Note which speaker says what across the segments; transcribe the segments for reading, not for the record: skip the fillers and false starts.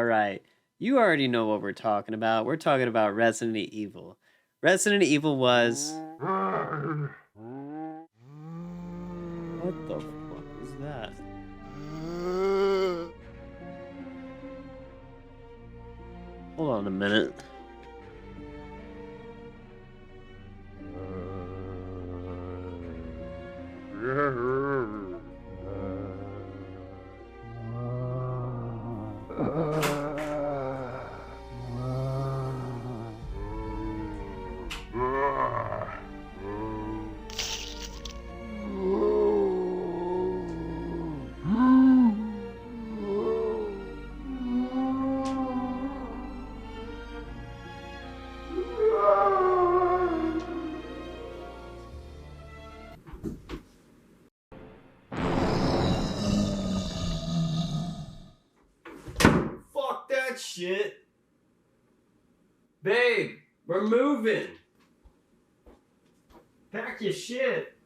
Speaker 1: right. You already know what we're talking about. We're talking about Resident Evil. Resident Evil was... What the fuck is that? Hold on a minute. Fuck that shit. Babe, we're moving. Pack your shit.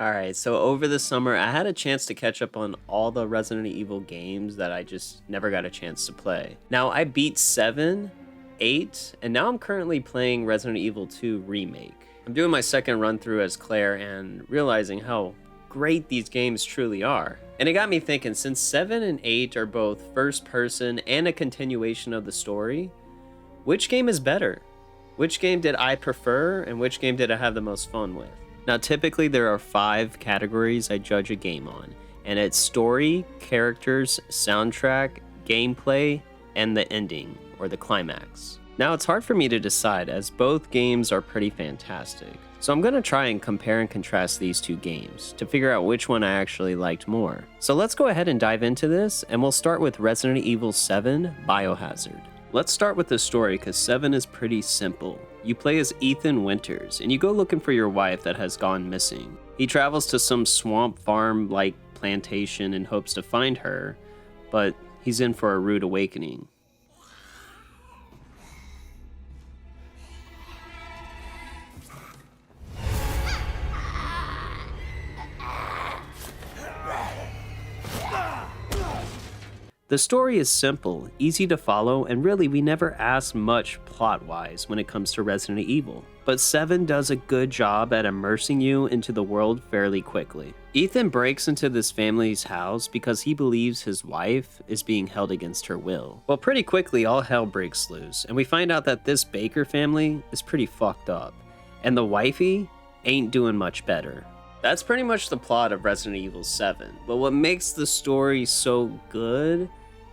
Speaker 1: Alright, so over the summer, I had a chance to catch up on all the Resident Evil games that I just never got a chance to play. Now, I beat 7, 8, and now I'm currently playing Resident Evil 2 Remake. I'm doing my second run through as Claire and realizing how great these games truly are. And it got me thinking, since 7 and 8 are both first person and a continuation of the story, which game is better? Which game did I prefer and which game did I have the most fun with? Now typically there are 5 categories I judge a game on, and it's story, characters, soundtrack, gameplay, and the ending, or the climax. Now it's hard for me to decide as both games are pretty fantastic. So I'm going to try and compare and contrast these two games to figure out which one I actually liked more. So let's go ahead and dive into this, and we'll start with Resident Evil 7 Biohazard. Let's start with the story because 7 is pretty simple. You play as Ethan Winters, and you go looking for your wife that has gone missing. He travels to some swamp farm-like plantation in hopes to find her, but he's in for a rude awakening. The story is simple, easy to follow, and really we never ask much plot-wise when it comes to Resident Evil. But 7 does a good job at immersing you into the world fairly quickly. Ethan breaks into this family's house because he believes his wife is being held against her will. Well, pretty quickly all hell breaks loose, and we find out that this Baker family is pretty fucked up, and the wifey ain't doing much better. That's pretty much the plot of Resident Evil 7, but what makes the story so good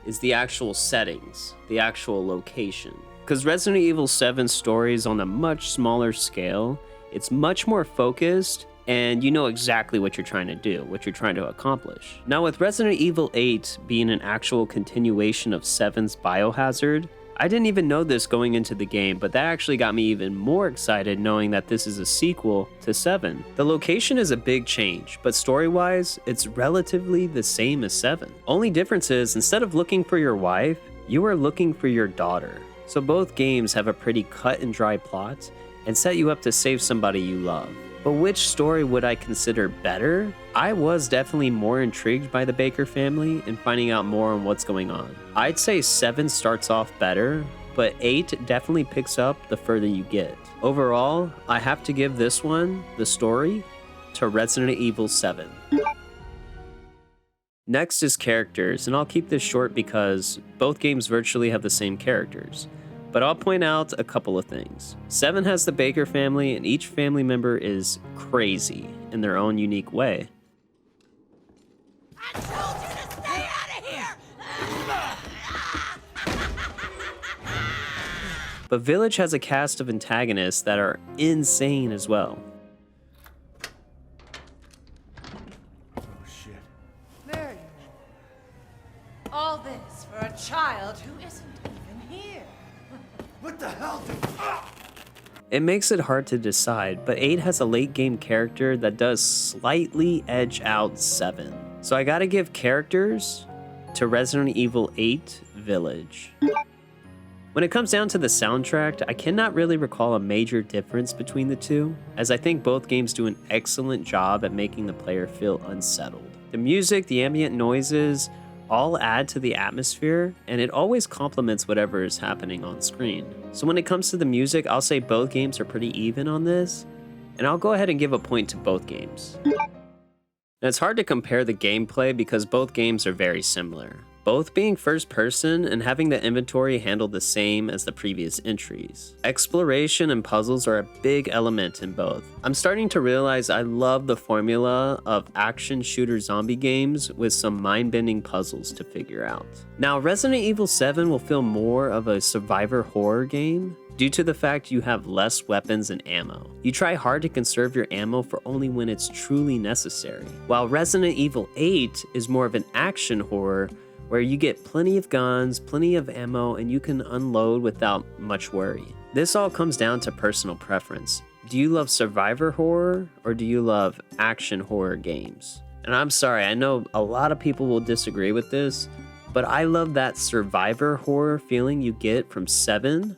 Speaker 1: is the actual settings, the actual location. Because Resident Evil 7's story is on a much smaller scale, it's much more focused, and you know exactly what you're trying to do, what you're trying to accomplish. Now with Resident Evil 8 being an actual continuation of 7's Biohazard, I didn't even know this going into the game, but that actually got me even more excited knowing that this is a sequel to 7. The location is a big change, but story-wise, it's relatively the same as 7. Only difference is, instead of looking for your wife, you are looking for your daughter. So both games have a pretty cut and dry plot and set you up to save somebody you love. But which story would I consider better? I was definitely more intrigued by the Baker family and finding out more on what's going on. I'd say 7 starts off better, but 8 definitely picks up the further you get. Overall, I have to give this one, the story, to Resident Evil 7. Next is characters, and I'll keep this short because both games virtually have the same characters. But I'll point out a couple of things. 7 has the Baker family, and each family member is crazy in their own unique way.
Speaker 2: I told you to stay out of here!
Speaker 1: But Village has a cast of antagonists that are insane as well.
Speaker 3: Oh shit.
Speaker 2: There you are. All this for a child who isn't even here.
Speaker 3: What the hell did...
Speaker 1: It makes it hard to decide, but 8 has a late game character that does slightly edge out 7. So I gotta give characters to Resident Evil 8 Village. When it comes down to the soundtrack, I cannot really recall a major difference between the two, as I think both games do an excellent job at making the player feel unsettled. The music, the ambient noises, all add to the atmosphere, and it always complements whatever is happening on screen. So when it comes to the music, I'll say both games are pretty even on this, and I'll go ahead and give a point to both games. Now, it's hard to compare the gameplay because both games are very similar, both being first person and having the inventory handled the same as the previous entries. Exploration and puzzles are a big element in both. I'm starting to realize I love the formula of action shooter zombie games with some mind-bending puzzles to figure out. Now, Resident Evil 7 will feel more of a survivor horror game, due to the fact you have less weapons and ammo. You try hard to conserve your ammo for only when it's truly necessary. While Resident Evil 8 is more of an action horror where you get plenty of guns, plenty of ammo, and you can unload without much worry. This all comes down to personal preference. Do you love survivor horror or do you love action horror games? And I'm sorry, I know a lot of people will disagree with this, but I love that survivor horror feeling you get from 7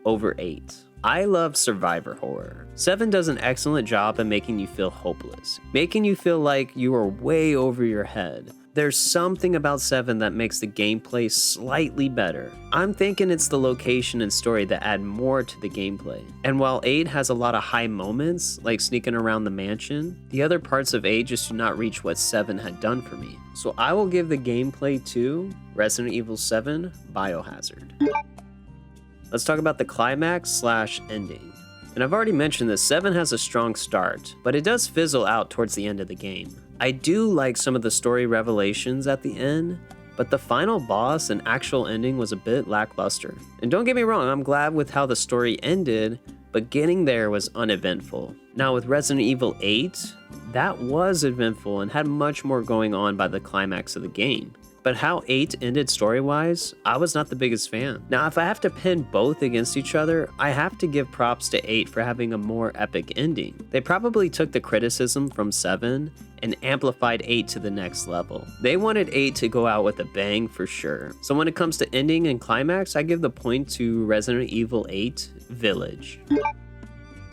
Speaker 1: over 8. I love survivor horror. 7 does an excellent job at making you feel hopeless, making you feel like you are way over your head. There's something about 7 that makes the gameplay slightly better. I'm thinking it's the location and story that add more to the gameplay. And while 8 has a lot of high moments, like sneaking around the mansion, the other parts of 8 just do not reach what 7 had done for me. So I will give the gameplay to Resident Evil 7 Biohazard. Let's talk about the climax/ending. And I've already mentioned this, 7 has a strong start, but it does fizzle out towards the end of the game. I do like some of the story revelations at the end, but the final boss and actual ending was a bit lackluster. And don't get me wrong, I'm glad with how the story ended, but getting there was uneventful. Now with Resident Evil 8, that was eventful and had much more going on by the climax of the game. But how 8 ended story-wise, I was not the biggest fan. Now, if I have to pin both against each other, I have to give props to 8 for having a more epic ending. They probably took the criticism from 7 and amplified 8 to the next level. They wanted 8 to go out with a bang for sure. So when it comes to ending and climax, I give the point to Resident Evil 8 Village.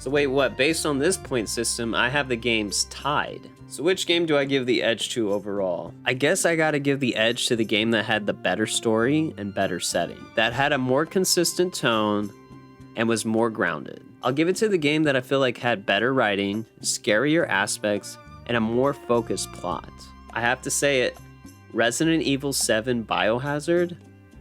Speaker 1: So wait, what? Based on this point system, I have the games tied. So which game do I give the edge to overall? I guess I gotta give the edge to the game that had the better story and better setting, that had a more consistent tone and was more grounded. I'll give it to the game that I feel like had better writing, scarier aspects, and a more focused plot. I have to say it, Resident Evil 7 Biohazard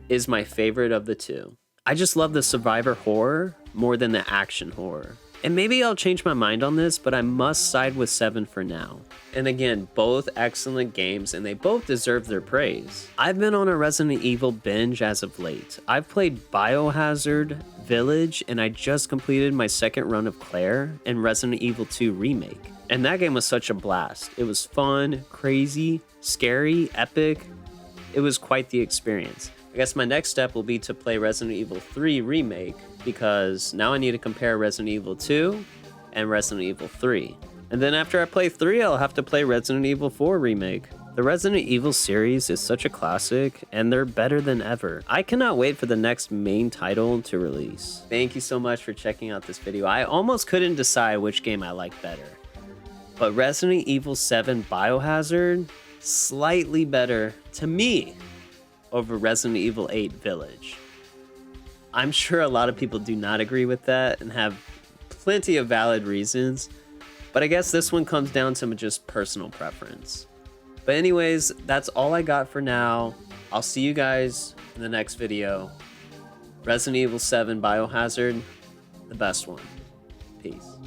Speaker 1: is my favorite of the two. I just love the survivor horror more than the action horror. And maybe I'll change my mind on this, but I must side with 7 for now. And again, both excellent games, and they both deserve their praise. I've been on a Resident Evil binge as of late. I've played Biohazard, Village, and I just completed my second run of Claire in Resident Evil 2 Remake. And that game was such a blast. It was fun, crazy, scary, epic. It was quite the experience. I guess my next step will be to play Resident Evil 3 Remake, because now I need to compare Resident Evil 2 and Resident Evil 3. And then after I play 3, I'll have to play Resident Evil 4 Remake. The Resident Evil series is such a classic, and they're better than ever. I cannot wait for the next main title to release. Thank you so much for checking out this video. I almost couldn't decide which game I like better, but Resident Evil 7 Biohazard, slightly better to me over Resident Evil 8 Village. I'm sure a lot of people do not agree with that and have plenty of valid reasons, but I guess this one comes down to just personal preference. But anyways, that's all I got for now. I'll see you guys in the next video. Resident Evil 7 Biohazard, the best one. Peace.